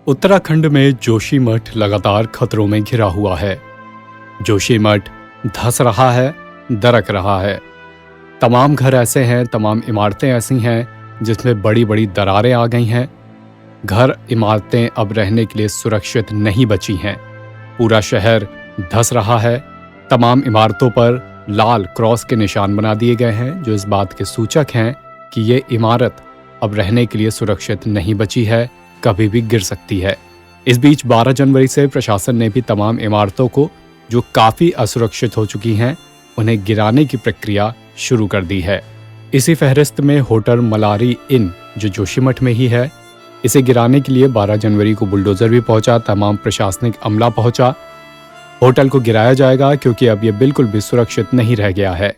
उत्तराखंड में जोशीमठ लगातार खतरों में घिरा हुआ है। जोशीमठ धंस रहा है, दरक रहा है। तमाम घर ऐसे हैं, तमाम इमारतें ऐसी हैं जिसमें बड़ी बड़ी दरारें आ गई हैं। घर इमारतें अब रहने के लिए सुरक्षित नहीं बची हैं। पूरा शहर धंस रहा है। तमाम इमारतों पर लाल क्रॉस के निशान बना दिए गए हैं जो इस बात के सूचक हैं कि ये इमारत अब रहने के लिए सुरक्षित नहीं बची है, कभी भी गिर सकती है। इस बीच 12 जनवरी से प्रशासन ने भी तमाम इमारतों को जो काफी असुरक्षित हो चुकी हैं, उन्हें गिराने की प्रक्रिया शुरू कर दी है। इसी फहरिस्त में होटल मलारी इन जो जोशीमठ में ही है, इसे गिराने के लिए 12 जनवरी को बुलडोजर भी पहुंचा, तमाम प्रशासनिक अमला पहुंचा। होटल को गिराया जाएगा क्योंकि अब यह बिल्कुल भी सुरक्षित नहीं रह गया है।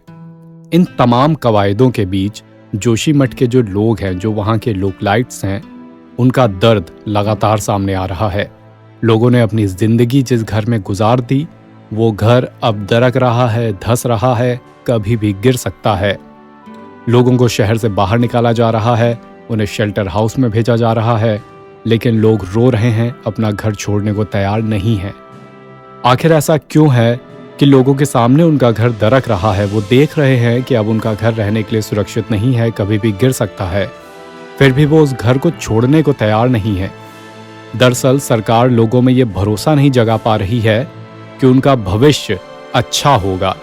इन तमाम कवायदों के बीच जोशीमठ के जो लोग हैं, जो वहां के लोकलाइट्स हैं, उनका दर्द लगातार सामने आ रहा है। लोगों ने अपनी जिंदगी जिस घर में गुजार दी, वो घर अब दरक रहा है, धंस रहा है, कभी भी गिर सकता है। लोगों को शहर से बाहर निकाला जा रहा है, उन्हें शेल्टर हाउस में भेजा जा रहा है, लेकिन लोग रो रहे हैं, अपना घर छोड़ने को तैयार नहीं हैं। आखिर ऐसा क्यों है कि लोगों के सामने उनका घर दरक रहा है? वो देख रहे हैं कि अब उनका घर रहने के लिए सुरक्षित नहीं है, कभी भी गिर सकता है, फिर भी वो उस घर को छोड़ने को तैयार नहीं है। दरअसल सरकार लोगों में ये भरोसा नहीं जगा पा रही है कि उनका भविष्य अच्छा होगा।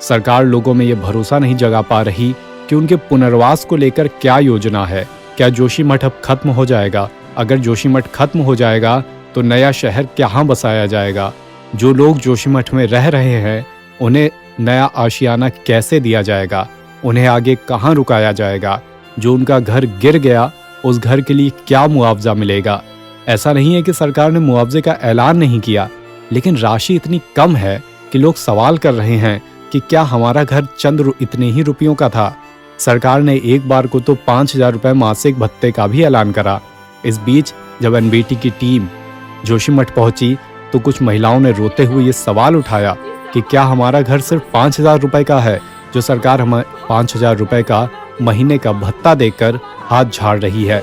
सरकार लोगों में ये भरोसा नहीं जगा पा रही कि उनके पुनर्वास को लेकर क्या योजना है। क्या जोशीमठ अब खत्म हो जाएगा? अगर जोशीमठ खत्म हो जाएगा तो नया शहर कहाँ बसाया जाएगा? जो लोग जोशीमठ में रह रहे हैं, उन्हें नया आशियाना कैसे दिया जाएगा? उन्हें आगे कहाँ रुकाया जाएगा? जो उनका घर गिर गया, उस घर के लिए क्या मुआवजा मिलेगा? ऐसा नहीं है कि सरकार ने मुआवजे का ऐलान नहीं किया, लेकिन राशि इतनी कम है कि लोग सवाल कर रहे हैं कि क्या हमारा घर चंद इतने ही रुपयों का था? सरकार ने एक बार को तो 5,000 रुपए मासिक भत्ते का भी ऐलान करा। इस बीच जब एनबीटी की टीम जोशीमठ पहुंची तो कुछ महिलाओं ने रोते हुए ये सवाल उठाया कि क्या हमारा घर सिर्फ 5,000 रुपए का है, जो सरकार हमें 5,000 रुपए का महीने का भत्ता देकर हाथ झाड़ रही है।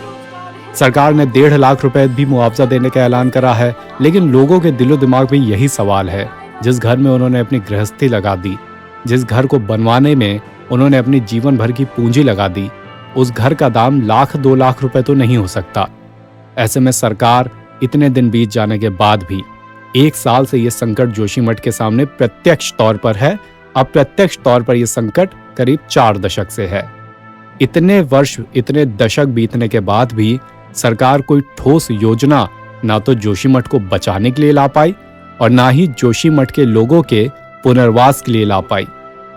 सरकार ने 1.5 लाख रुपए भी मुआवजा देने का ऐलान करा है, लेकिन लोगों के दिलो दिमाग में यही सवाल है। जिस घर में उन्होंने अपनी गृहस्थी लगा दी, जिस घर को बनवाने में उन्होंने अपनी जीवन भर की पूंजी लगा दी, उस घर का दाम 1-2 लाख रुपए तो नहीं हो सकता। ऐसे में सरकार इतने दिन बीत जाने के बाद भी 1 साल से ये संकट जोशीमठ के सामने प्रत्यक्ष तौर पर है। अप्रत्यक्ष तौर पर यह संकट करीब 4 दशक से है। इतने वर्ष, इतने दशक बीतने के बाद भी सरकार कोई ठोस योजना ना तो जोशीमठ को बचाने के लिए ला पाई और ना ही जोशीमठ के लोगों के पुनर्वास के लिए ला पाई।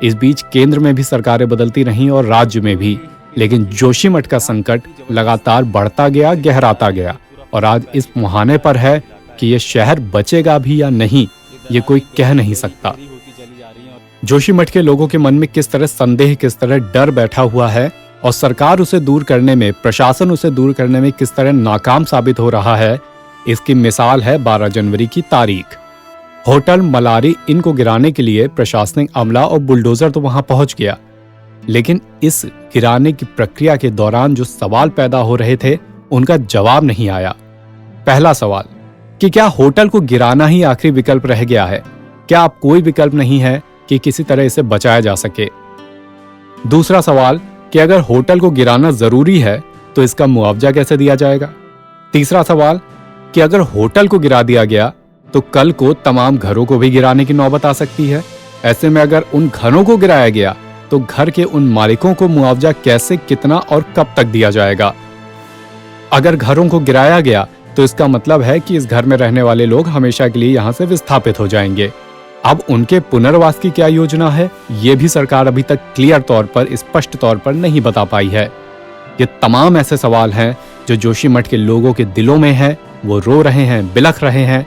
इस बीच केंद्र में भी सरकारें बदलती रहीं और राज्य में भी, लेकिन जोशीमठ का संकट लगातार बढ़ता गया, गहराता गया और आज इस मुहाने पर है कि यह शहर बचेगा भी या नहीं, ये कोई कह नहीं सकता। जोशीमठ के लोगों के मन में किस तरह संदेह, किस तरह डर बैठा हुआ है और सरकार उसे दूर करने में, प्रशासन उसे दूर करने में किस तरह नाकाम साबित हो रहा है, इसकी मिसाल है 12 जनवरी की तारीख। होटल मलारी इन को गिराने के लिए प्रशासनिक अमला और बुलडोजर तो वहां पहुंच गया, लेकिन इस गिराने की प्रक्रिया के दौरान जो सवाल पैदा हो रहे थे, उनका जवाब नहीं आया। पहला सवाल कि क्या होटल को गिराना ही आखिरी विकल्प रह गया है? क्या अब कोई विकल्प नहीं है कि किसी तरह इसे बचाया जा सके? दूसरा सवाल कि अगर होटल को गिराना जरूरी है तो इसका मुआवजा कैसे दिया जाएगा? तीसरा सवाल कि अगर होटल को गिरा दिया गया तो कल को तमाम घरों को भी गिराने की नौबत आ सकती है। ऐसे में अगर उन घरों को गिराया गया तो घर के उन मालिकों को मुआवजा कैसे, कितना और कब तक दिया जाएगा? अगर घरों को गिराया गया तो इसका मतलब है कि इस घर में रहने वाले लोग हमेशा के लिए यहां से विस्थापित हो जाएंगे। अब उनके पुनर्वास की क्या योजना है, ये भी सरकार अभी तक क्लियर तौर पर, स्पष्ट तौर पर नहीं बता पाई है। ये तमाम ऐसे सवाल हैं जो जोशीमठ के लोगों के दिलों में है। वो रो रहे हैं, बिलख रहे हैं,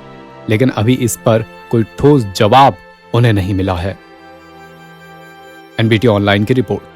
लेकिन अभी इस पर कोई ठोस जवाब उन्हें नहीं मिला है। एनबीटी ऑनलाइन की रिपोर्ट।